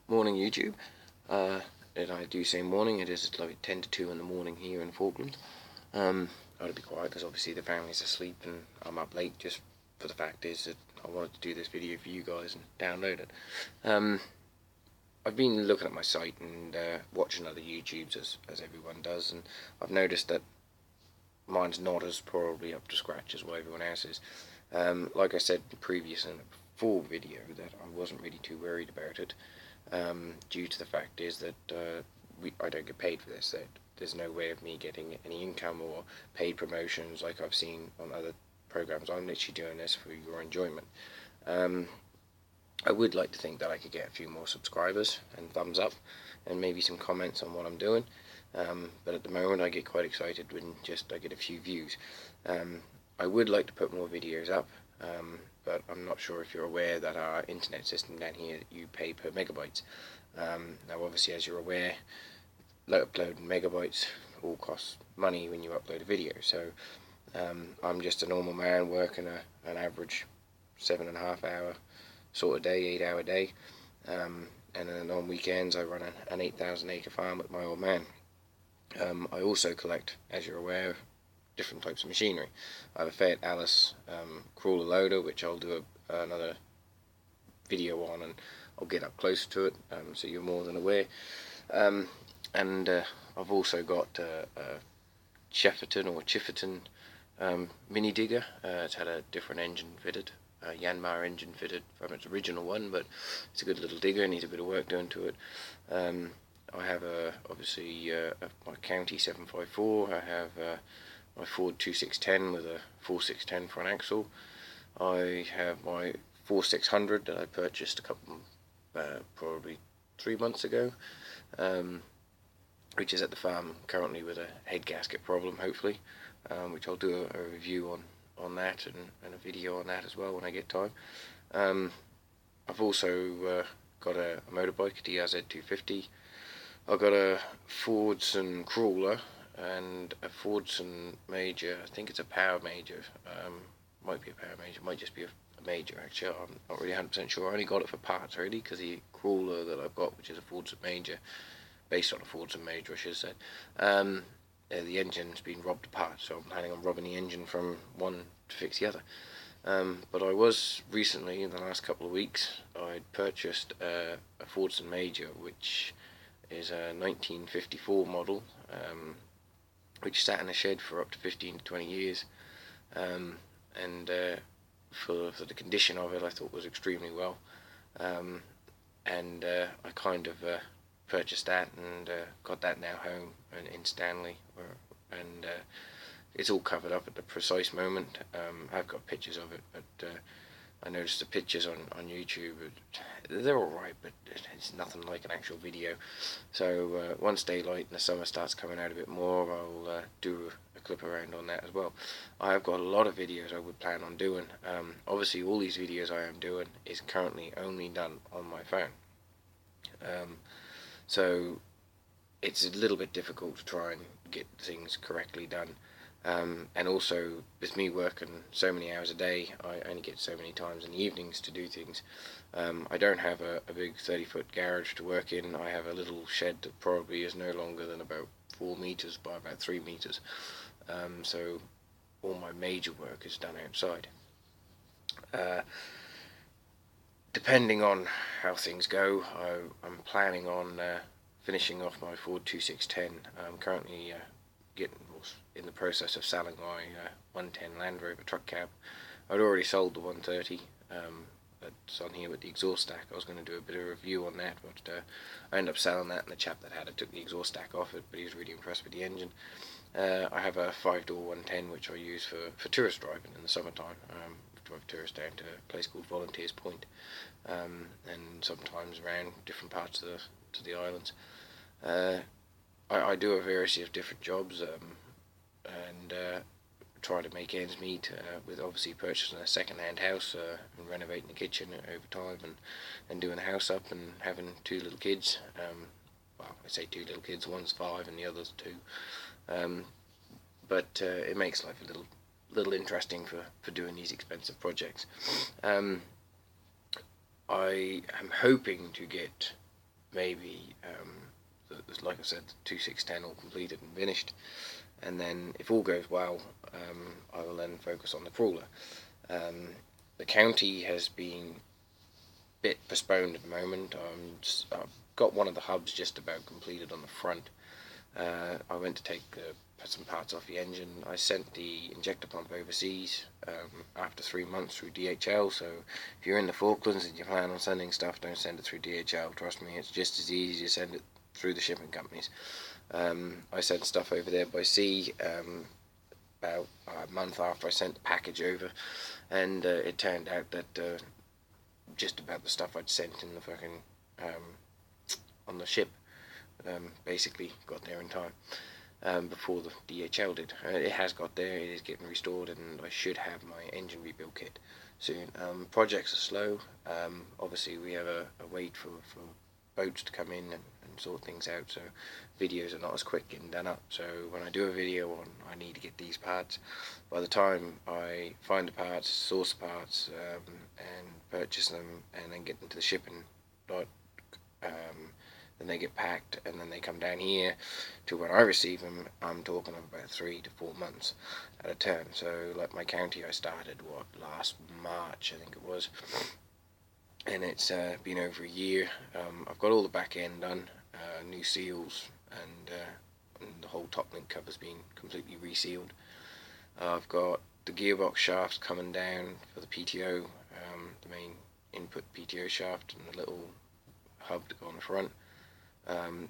Morning YouTube. And I do say morning, it is like 10 to 2 in the morning here in Falkland. I had to be quiet because obviously the family's asleep and I'm up late, just for the fact is that I wanted to do this video for you guys and download it. I've been looking at my site and watching other YouTubes as everyone does, and I've noticed that mine's not as probably up to scratch as what everyone else is. Like I said previous in a full video, that I wasn't really too worried about it, due to the fact is that I don't get paid for this. There's no way of me getting any income or paid promotions like I've seen on other programs. I'm literally doing this for your enjoyment. I would like to think that I could get a few more subscribers and thumbs up and maybe some comments on what I'm doing, but at the moment I get quite excited when just I get a few views. I would like to put more videos up, but I'm not sure if you're aware that our internet system down here, you pay per megabytes. Now obviously, as you're aware, uploading megabytes all costs money when you upload a video, so I'm just a normal man working an average 7.5 hour sort of day, 8 hour day, and then on weekends I run an 8,000 acre farm with my old man. I also collect, as you're aware, different types of machinery. I have a Fayette Alice crawler loader, which I'll do another video on, and I'll get up close to it, so you're more than aware. And I've also got a Chifferton mini digger. It's had a different engine fitted, a Yanmar engine fitted from its original one, but it's a good little digger, needs a bit of work done to it. I have obviously my County 754, I have my Ford 2610 with a 4610 front axle. I have my 4600 that I purchased a couple, probably 3 months ago, which is at the farm currently with a head gasket problem, hopefully, which I'll do a review on that and a video on that as well when I get time. I've also got a motorbike, a DRZ 250. I've got a Fordson crawler and a Fordson Major. I think it's a Power Major. Might be a Power Major, might just be a Major actually. I'm not really 100% sure. I only got it for parts really, because the crawler that I've got, which is a Fordson Major, based on a Fordson Major I should say, the engine's been robbed apart, so I'm planning on robbing the engine from one to fix the other. But I was recently, in the last couple of weeks, I purchased a Fordson Major, which is a 1954 model, which sat in a shed for up to 15 to 20 years, and for the condition of it I thought was extremely well, and I kind of purchased that and got that now home in Stanley, and it's all covered up at the precise moment. I've got pictures of it, but I noticed the pictures on YouTube, they're alright, but it's nothing like an actual video. So once daylight and the summer starts coming out a bit more, I'll do a clip around on that as well. I've got a lot of videos I would plan on doing. Obviously all these videos I am doing is currently only done on my phone. So it's a little bit difficult to try and get things correctly done. And also, with me working so many hours a day, I only get so many times in the evenings to do things. I don't have a big 30-foot garage to work in. I have a little shed that probably is no longer than about 4 meters by about 3 meters. So all my major work is done outside. Depending on how things go, I'm planning on finishing off my Ford 2610. I'm currently in the process of selling my 110 Land Rover truck cab. I'd already sold the 130 that's on here with the exhaust stack. I was going to do a bit of a review on that, but I ended up selling that, and the chap that had it took the exhaust stack off it, but he was really impressed with the engine. I have a 5-door 110 which I use for tourist driving in the summertime. Drive tourists down to a place called Volunteers Point, and sometimes around different parts of the islands. I do a variety of different jobs, and try to make ends meet, with obviously purchasing a second-hand house and renovating the kitchen over time, and doing the house up and having 2 little kids. Well, I say 2 little kids, one's 5 and the other's 2. But it makes life a little interesting for doing these expensive projects. I am hoping to get maybe, like I said, the 2610 all completed and finished, and then if all goes well, I will then focus on the crawler. The county has been a bit postponed at the moment. I've got one of the hubs just about completed on the front. I went to take some parts off the engine. I sent the injector pump overseas after 3 months through DHL, so if you're in the Falklands and you plan on sending stuff, don't send it through DHL. Trust me, it's just as easy to send it through the shipping companies. I sent stuff over there by sea about a month after I sent the package over, and it turned out that just about the stuff I'd sent in the fucking on the ship basically got there in time before the DHL did. It has got there, it is getting restored, and I should have my engine rebuild kit soon. Projects are slow. Obviously we have a wait for boats to come in and sort things out, so videos are not as quick getting done up. So when I do a video on I need to get these parts, by the time I find the parts, source the parts, and purchase them and then get them to the shipping dot, then they get packed and then they come down here to when I receive them, I'm talking of about 3 to 4 months at a time. So like my county, I started last March I think it was, and it's been over a year. I've got all the back end done, new seals, and the whole top link cover's been completely resealed. I've got the gearbox shafts coming down for the PTO, the main input PTO shaft, and the little hub to go on the front.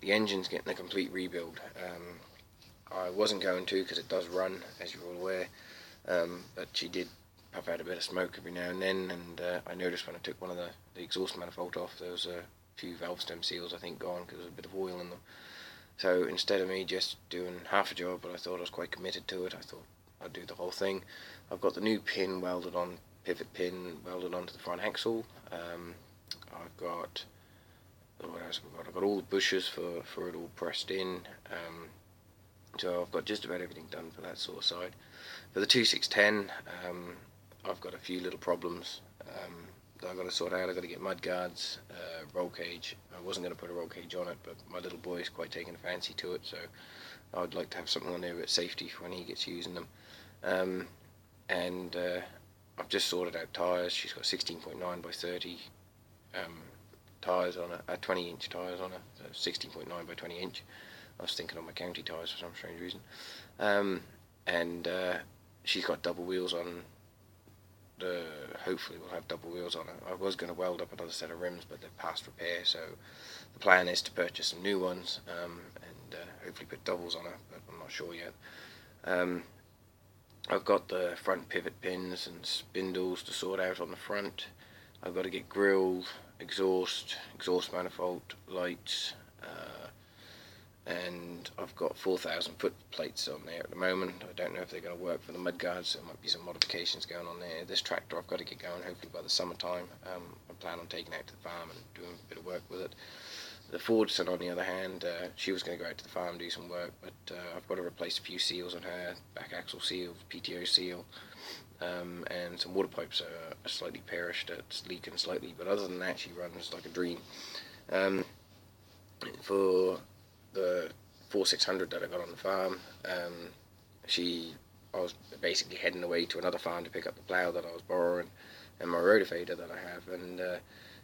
The engine's getting a complete rebuild. I wasn't going to because it does run, as you're all aware, but she did puff out a bit of smoke every now and then, and I noticed when I took one of the exhaust manifold off, there was a few valve stem seals I think gone because there was a bit of oil in them. So instead of me just doing half a job, but I thought I was quite committed to it, I thought I'd do the whole thing. I've got the new pin welded on, pivot pin welded onto the front axle. I've got, what else have I got? I've got all the bushes for it all pressed in. So I've got just about everything done for that sort of side. For the 2610, I've got a few little problems that I've got to sort out. I've got to get mud guards, roll cage. I wasn't going to put a roll cage on it, but my little boy's quite taking a fancy to it, so I'd like to have something on there with safety for when he gets using them. And I've just sorted out tyres. She's got 16.9 by 30 tyres on her, 20-inch tyres on her, so 16.9 by 20 inch. I was thinking of my county tyres for some strange reason. And she's got double wheels on. Hopefully we'll have double wheels on it. I was going to weld up another set of rims, but they're past repair, so the plan is to purchase some new ones and hopefully put doubles on it, but I'm not sure yet. I've got the front pivot pins and spindles to sort out on the front. I've got to get grille, exhaust manifold, lights, and I've got 4,000 foot plates on there at the moment. I don't know if they're going to work for the mudguards, so there might be some modifications going on there. This tractor I've got to get going hopefully by the summertime. I plan on taking it out to the farm and doing a bit of work with it. The Fordson, on the other hand, she was going to go out to the farm and do some work, but I've got to replace a few seals on her, back axle seal, PTO seal, and some water pipes are slightly perished, it's leaking slightly, but other than that she runs like a dream. For the 4600 that I got on the farm, I was basically heading away to another farm to pick up the plough that I was borrowing and my rotivator that I have, and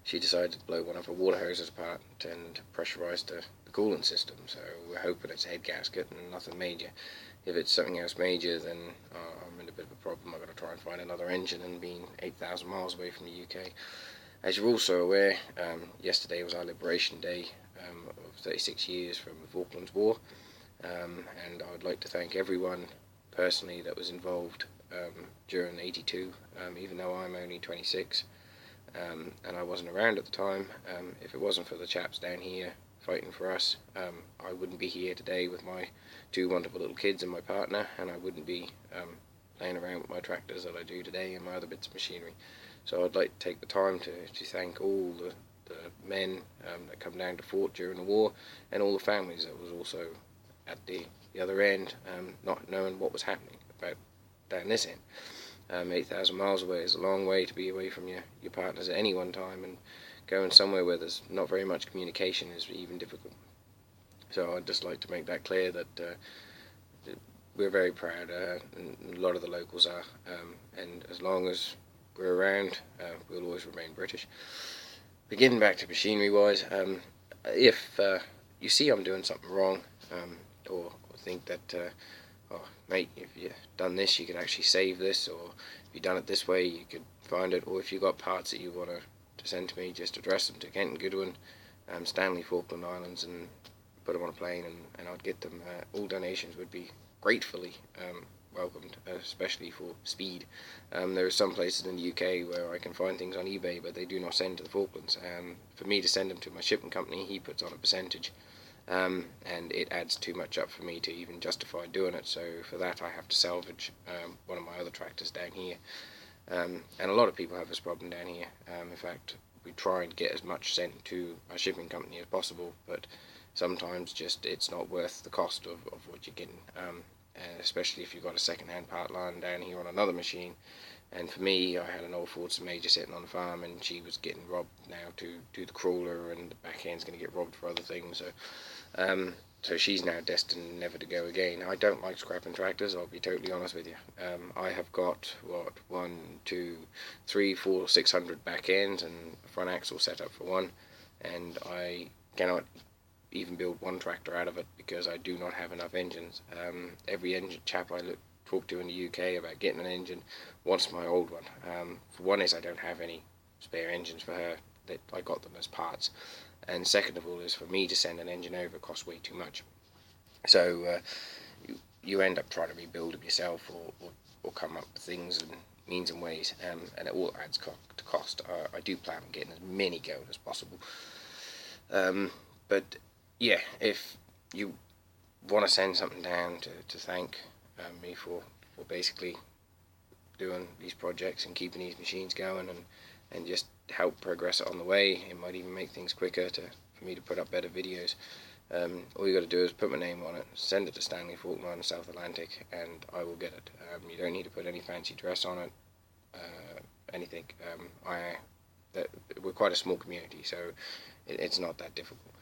she decided to blow one of her water hoses apart and pressurise the coolant system, so we're hoping it's a head gasket and nothing major. If it's something else major, then I'm in a bit of a problem. I've got to try and find another engine, and being 8,000 miles away from the UK. As you're also aware, yesterday was our Liberation Day of 36 years from the Falklands War, and I would like to thank everyone personally that was involved during '82, even though I'm only 26 and I wasn't around at the time. If it wasn't for the chaps down here fighting for us, I wouldn't be here today with my 2 wonderful little kids and my partner, and I wouldn't be playing around with my tractors that I do today and my other bits of machinery. So I'd like to take the time to thank all the men that come down to Fort during the war, and all the families that was also at the other end, not knowing what was happening about down this end. 8,000 miles away is a long way to be away from your partners at any one time, and going somewhere where there's not very much communication is even difficult. So I'd just like to make that clear that we're very proud, and a lot of the locals are, and as long as we're around, we'll always remain British. But getting back to machinery wise, if you see I'm doing something wrong, or think that, oh mate, if you've done this you could actually save this, or if you've done it this way you could find it, or if you've got parts that you want to send to me, just address them to Kent and Goodwin, Stanley, Falkland Islands, and put them on a plane, and I'd get them. All donations would be gratefully welcomed, especially for speed. There are some places in the UK where I can find things on eBay, but they do not send to the Falklands. For me to send them to my shipping company, he puts on a percentage, and it adds too much up for me to even justify doing it. So for that, I have to salvage one of my other tractors down here. And a lot of people have this problem down here. In fact, we try and get as much sent to our shipping company as possible, but sometimes just it's not worth the cost of what you're getting, especially if you've got a second-hand part line down here on another machine. And for me, I had an old Fordson Major sitting on the farm, and she was getting robbed now to do the crawler, and the backend's going to get robbed for other things. So she's now destined never to go again. I don't like scrapping tractors, I'll be totally honest with you. I have got, 1, 2, 3, 4, 600 back ends and a front axle set up for one, and I cannot even build one tractor out of it because I do not have enough engines. Every engine chap I talk to in the UK about getting an engine wants my old one. For one is I don't have any spare engines for her, that I got them as parts, and second of all is for me to send an engine over costs way too much. So you end up trying to rebuild them yourself, or come up with things and means and ways, and it all adds to cost. I do plan on getting as many going as possible, but yeah, if you want to send something down to thank me for basically doing these projects and keeping these machines going, and just help progress it on the way, it might even make things quicker for me to put up better videos. All you got to do is put my name on it, send it to Stanley, Falkland Islands, South Atlantic, and I will get it. You don't need to put any fancy dress on it, anything. We're quite a small community, so it's not that difficult.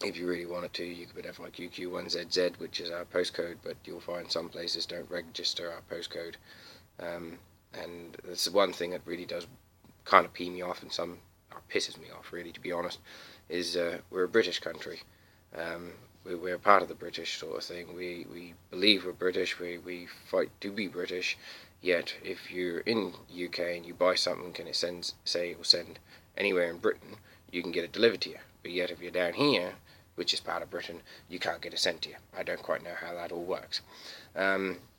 If you really wanted to, you could put FIQQ1ZZ, which is our postcode, but you'll find some places don't register our postcode. And that's the one thing that really does kind of pee me off, and pisses me off, really, to be honest, is we're a British country. We're part of the British sort of thing. We believe we're British, we fight to be British, yet if you're in UK and you buy something and it send anywhere in Britain, you can get it delivered to you. But yet if you're down here, which is part of Britain, you can't get it sent to you. I don't quite know how that all works,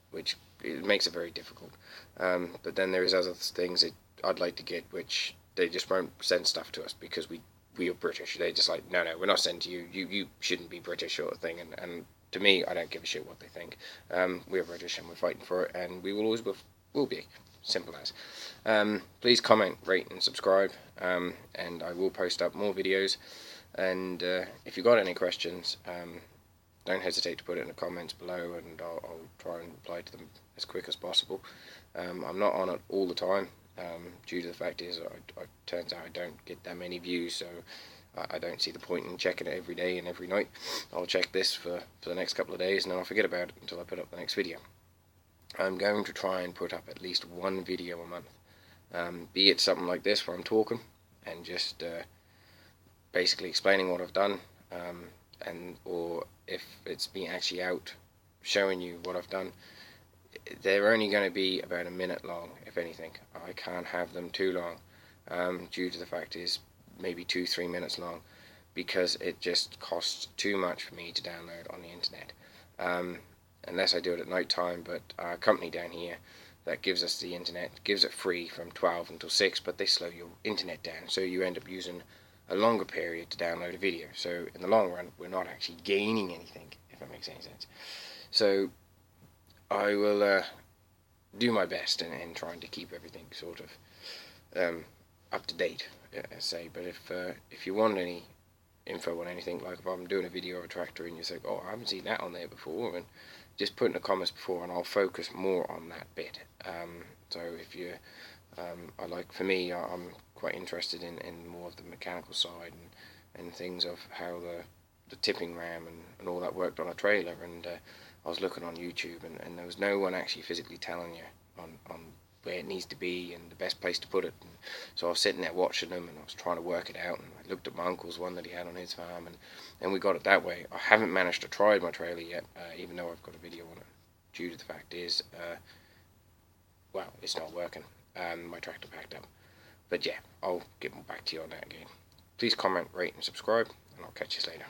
which it makes it very difficult. But then there is other things that I'd like to get, which they just won't send stuff to us because we are British. They're just like, no, we're not sending to you. You shouldn't be British, sort of thing. And to me, I don't give a shit what they think. We're British and we're fighting for it, and we will always will be. Simple as. Please comment, rate, and subscribe. And I will post up more videos. And if you've got any questions, don't hesitate to put it in the comments below, and I'll try and reply to them as quick as possible. I'm not on it all the time, due to the fact is turns out I don't get that many views, so I don't see the point in checking it every day and every night. I'll check this for the next couple of days, and then I'll forget about it until I put up the next video. I'm going to try and put up at least one video a month, be it something like this where I'm talking and just basically explaining what I've done, or if it's been actually out showing you what I've done. They're only going to be about a minute long, if anything. I can't have them too long, due to the fact is maybe 2-3 minutes long, because it just costs too much for me to download on the internet, unless I do it at night time. But our company down here that gives us the internet gives it free from 12 until 6, but they slow your internet down, so you end up using a longer period to download a video. So in the long run, we're not actually gaining anything, if that makes any sense. So I will do my best in trying to keep everything sort of up to date, say. But if you want any info on anything, like if I'm doing a video of a tractor and you think, oh, I haven't seen that on there before, and just put in the comments before, and I'll focus more on that bit. So if you For me, I'm quite interested in more of the mechanical side and things of how the tipping ram and all that worked on a trailer. And I was looking on YouTube, and there was no one actually physically telling you on where it needs to be and the best place to put it. And so I was sitting there watching them, and I was trying to work it out. And I looked at my uncle's one that he had on his farm, and we got it that way. I haven't managed to try my trailer yet, even though I've got a video on it. Due to the fact is, well, it's not working. My tractor packed up. But yeah, I'll get back to you on that again. Please comment, rate and subscribe, and I'll catch you later.